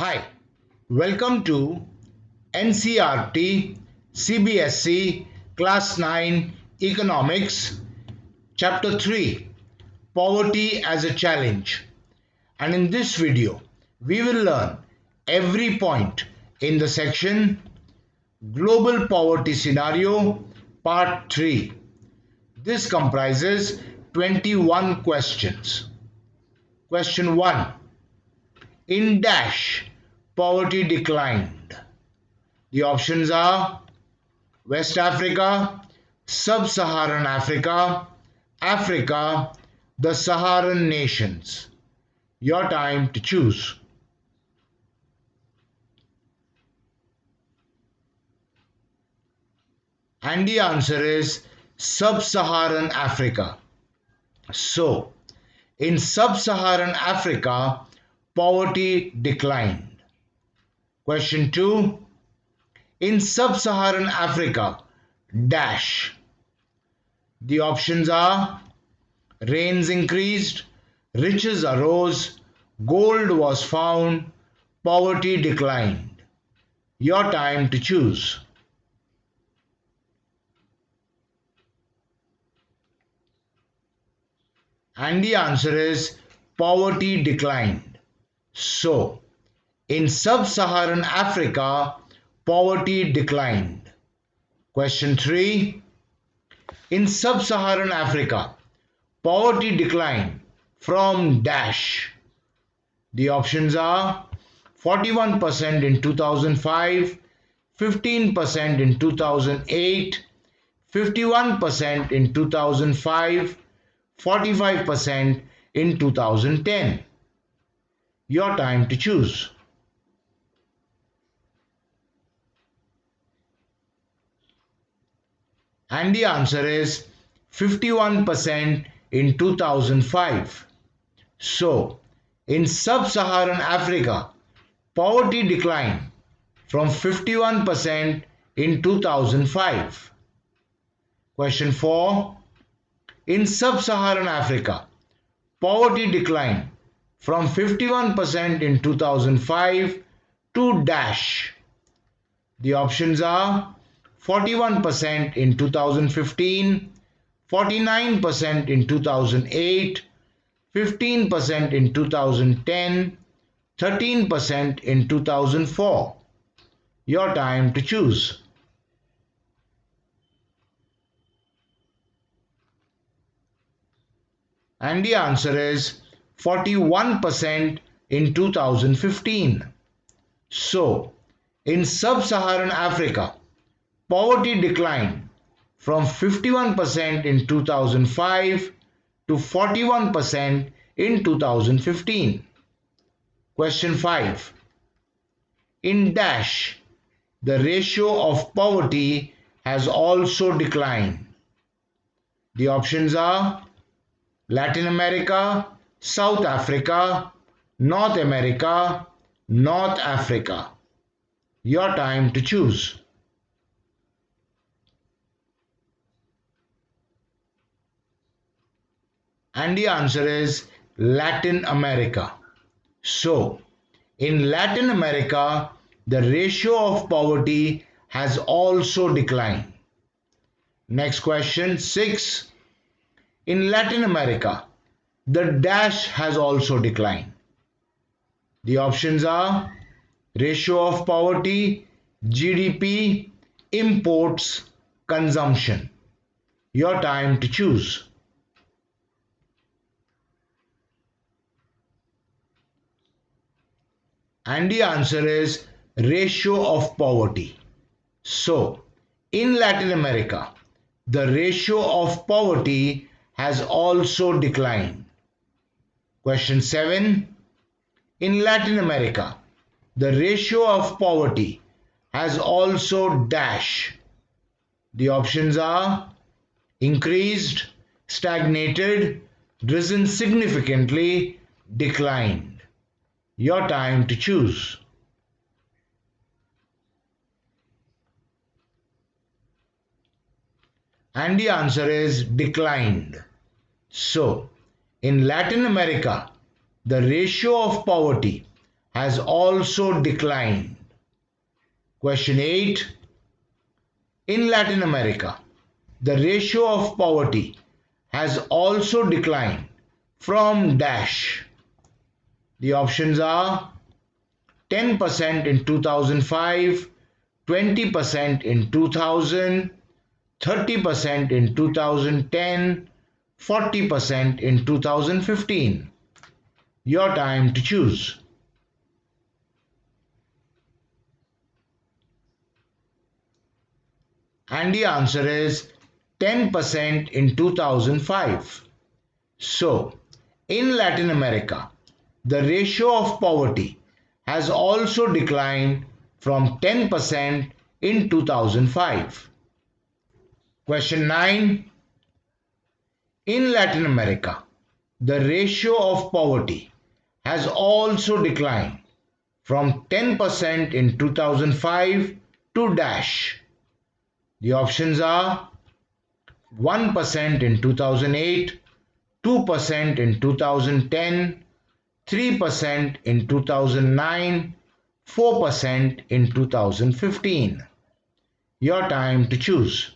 Hi, welcome to NCERT CBSE Class 9 Economics Chapter 3 Poverty as a Challenge. And in this video, we will learn every point in the section Global Poverty Scenario Part 3. This comprises 21 questions. Question 1. In dash, poverty declined. The options are West Africa, Sub-Saharan Africa, Africa, the Saharan nations. Your time to choose. And the answer is Sub-Saharan Africa. So, in Sub-Saharan Africa, poverty declined. Question 2. In Sub-Saharan Africa, dash. The options are rains increased, riches arose, gold was found, poverty declined. Your time to choose. And the answer is poverty declined. So, in Sub-Saharan Africa, poverty declined. Question 3. In Sub-Saharan Africa, poverty declined from dash. The options are 41% in 2005, 15% in 2008, 51% in 2005, 45% in 2010. Your time to choose. And the answer is 51% in 2005. So, in Sub-Saharan Africa, poverty declined from 51% in 2005. Question 4. In Sub-Saharan Africa, poverty declined from 51% in 2005 to dash. The options are 41% in 2015, 49% in 2008, 15% in 2010, 13% in 2004. Your time to choose. And the answer is 41% in 2015. So, in Sub-Saharan Africa, poverty declined from 51% in 2005 to 41% in 2015. Question 5. In dash, the ratio of poverty has also declined. The options are Latin America, South Africa, North America, North Africa. Your time to choose. And the answer is Latin America. So, in Latin America, the ratio of poverty has also declined. Next question, 6. In Latin America, the dash has also declined. The options are ratio of poverty, GDP, imports, consumption. Your time to choose. And the answer is ratio of poverty. So, in Latin America, the ratio of poverty has also declined. Question 7. In Latin America, the ratio of poverty has also dash. The options are increased, stagnated, risen significantly, declined. Your time to choose. And the answer is declined. So, in Latin America, the ratio of poverty has also declined. Question 8. In Latin America, the ratio of poverty has also declined from dash. The options are 10% in 2005, 20% in 2000, 30% in 2010, 40% in 2015. Your time to choose. And the answer is 10% in 2005. So, in Latin America, the ratio of poverty has also declined from 10% in 2005. Question 9. In Latin America, the ratio of poverty has also declined from 10% in 2005 to dash. The options are 1% in 2008, 2% in 2010, 3% in 2009, 4% in 2015. Your time to choose.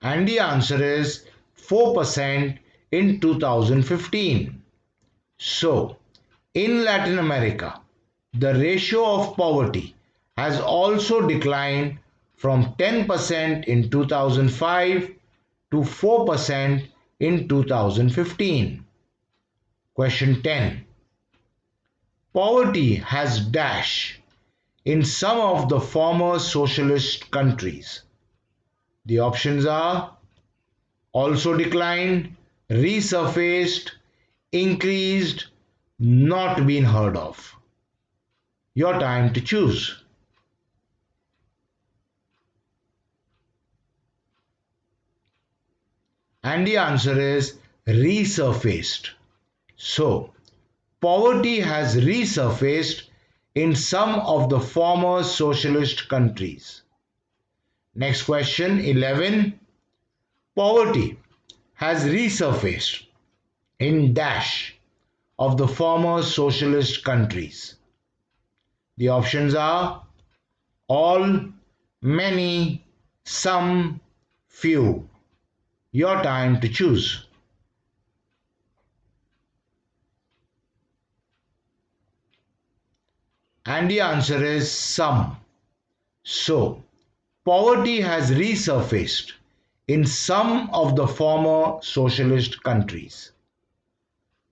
And the answer is 4% in 2015. So, in Latin America, the ratio of poverty has also declined from 10% in 2005 to 4% in 2015. Question 10. Poverty has dash in some of the former socialist countries. The options are also declined, resurfaced, increased, not been heard of. Your time to choose. And the answer is resurfaced. So, poverty has resurfaced in some of the former socialist countries. Next question 11. Poverty has resurfaced in dash of the former socialist countries. The options are all, many, some, few. Your time to choose. And the answer is some. So, poverty has resurfaced in some of the former socialist countries.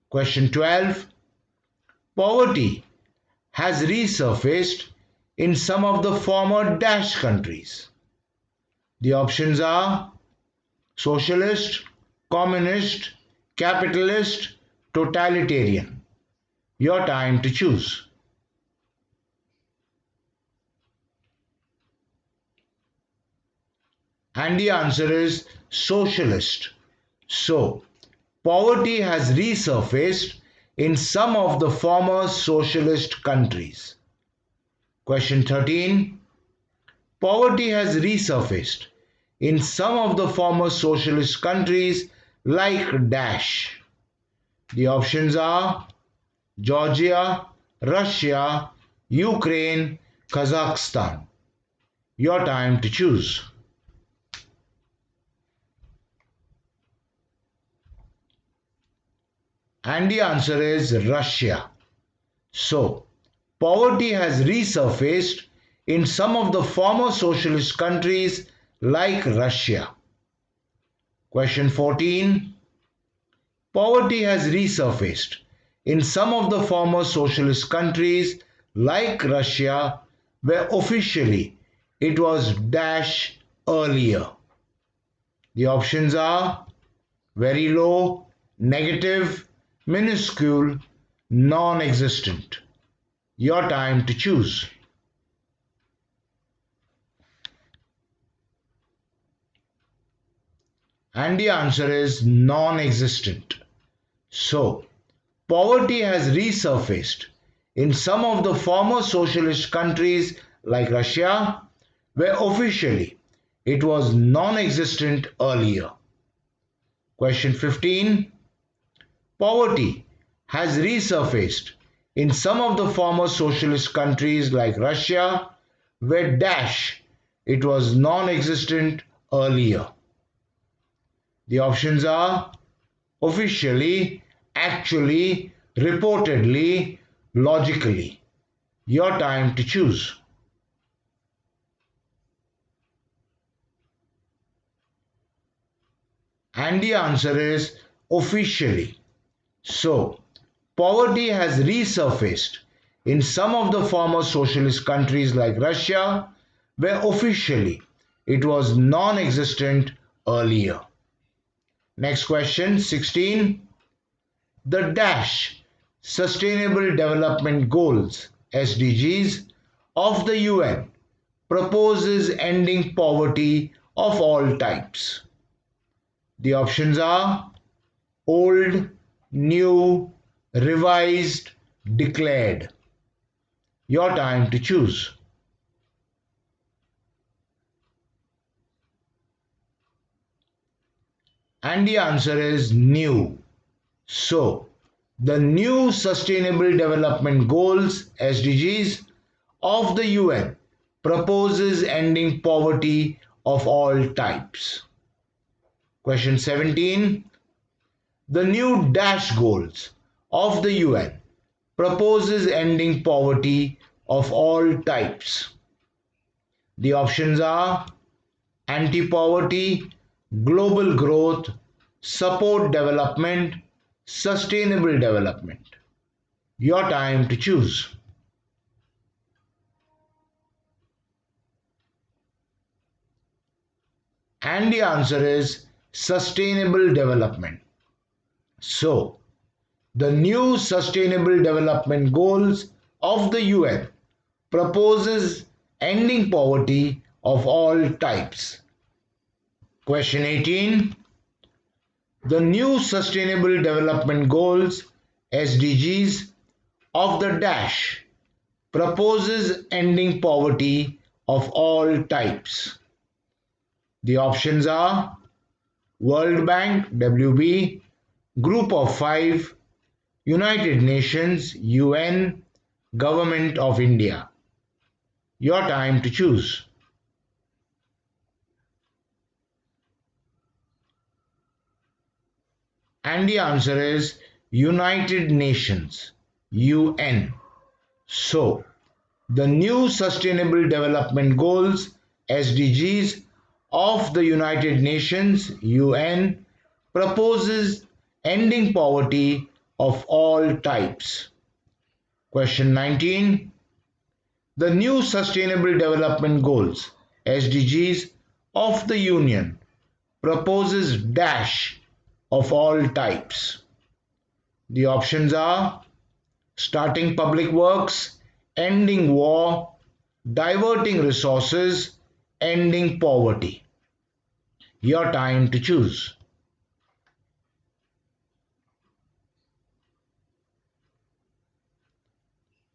Question 12. Poverty has resurfaced in some of the former dash countries. The options are socialist, communist, capitalist, totalitarian. Your time to choose. And the answer is socialist. So, poverty has resurfaced in some of the former socialist countries. Question 13. Poverty has resurfaced in some of the former socialist countries like dash. The options are Georgia, Russia, Ukraine, Kazakhstan. Your time to choose. And the answer is Russia. So, poverty has resurfaced in some of the former socialist countries like Russia. Question 14. Poverty has resurfaced in some of the former socialist countries like Russia where officially it was dash earlier. The options are very low, negative, minuscule, non-existent. Your time to choose. And the answer is non-existent. So, poverty has resurfaced in some of the former socialist countries like Russia where officially it was non-existent earlier. Question 15. Poverty has resurfaced in some of the former socialist countries like Russia, where dash it was non-existent earlier. The options are officially, actually, reportedly, logically. Your time to choose. And the answer is officially. So, poverty has resurfaced in some of the former socialist countries like Russia, where officially it was non-existent earlier. Next question, 16. The dash Sustainable Development Goals (SDGs) of the UN proposes ending poverty of all types. The options are old, new, revised, declared. Your time to choose. And the answer is new. So, the new Sustainable Development Goals (SDGs) of the UN proposes ending poverty of all types. Question 17. The new dash goals of the UN proposes ending poverty of all types. The options are anti-poverty, global growth, support development, sustainable development. Your time to choose. And the answer is sustainable development. So, the new Sustainable Development Goals of the UN proposes ending poverty of all types. Question 18. The new Sustainable Development Goals (SDGs) of the dash proposes ending poverty of all types. The options are World Bank (WB), Group of Five, United Nations (UN), Government of India. Your time to choose. And the answer is United Nations (UN). So, the new Sustainable Development Goals (SDGs) of the United Nations (UN) proposes ending poverty of all types. Question 19. The new Sustainable Development Goals (SDGs) of the Union proposes dash of all types. The options are starting public works, ending war, diverting resources, ending poverty. Your time to choose.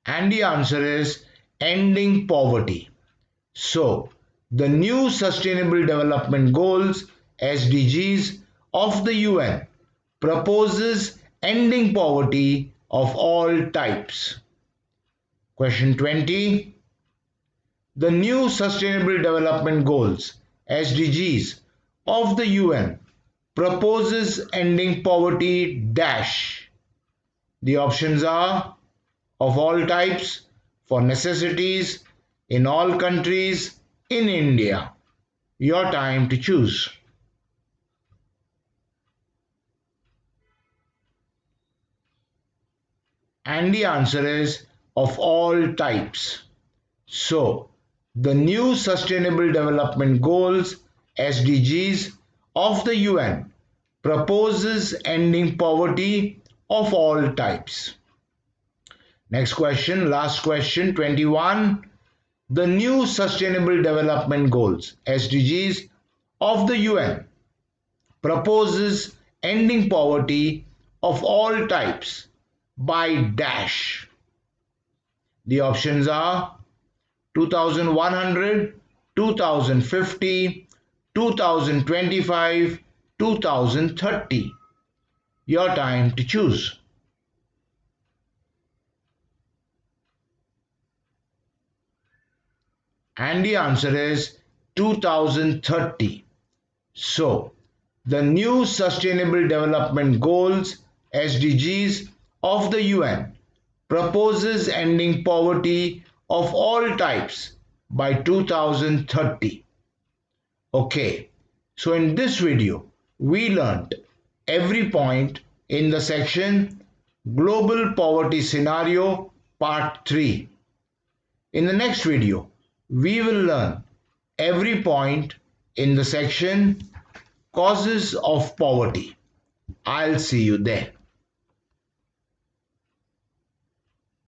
And the answer is ending poverty. So, the new Sustainable Development Goals (SDGs) of the UN proposes ending poverty of all types. Question 20. The new Sustainable Development Goals (SDGs) of the UN proposes ending poverty dash. The options are of all types, for necessities, in all countries, in India. Your time to choose. And the answer is of all types. So, the new Sustainable Development Goals (SDGs) of the UN proposes ending poverty of all types. Next question, last question, 21. The new Sustainable Development Goals (SDGs) of the UN proposes ending poverty of all types by dash. The options are 2100, 2050, 2025, 2030. Your time to choose. And the answer is 2030. So, the new Sustainable Development Goals (SDGs) of the UN proposes ending poverty of all types by 2030. Okay, so in this video we learnt every point in the section Global Poverty Scenario Part 3. In the next video we will learn every point in the section Causes of Poverty. I'll see you there.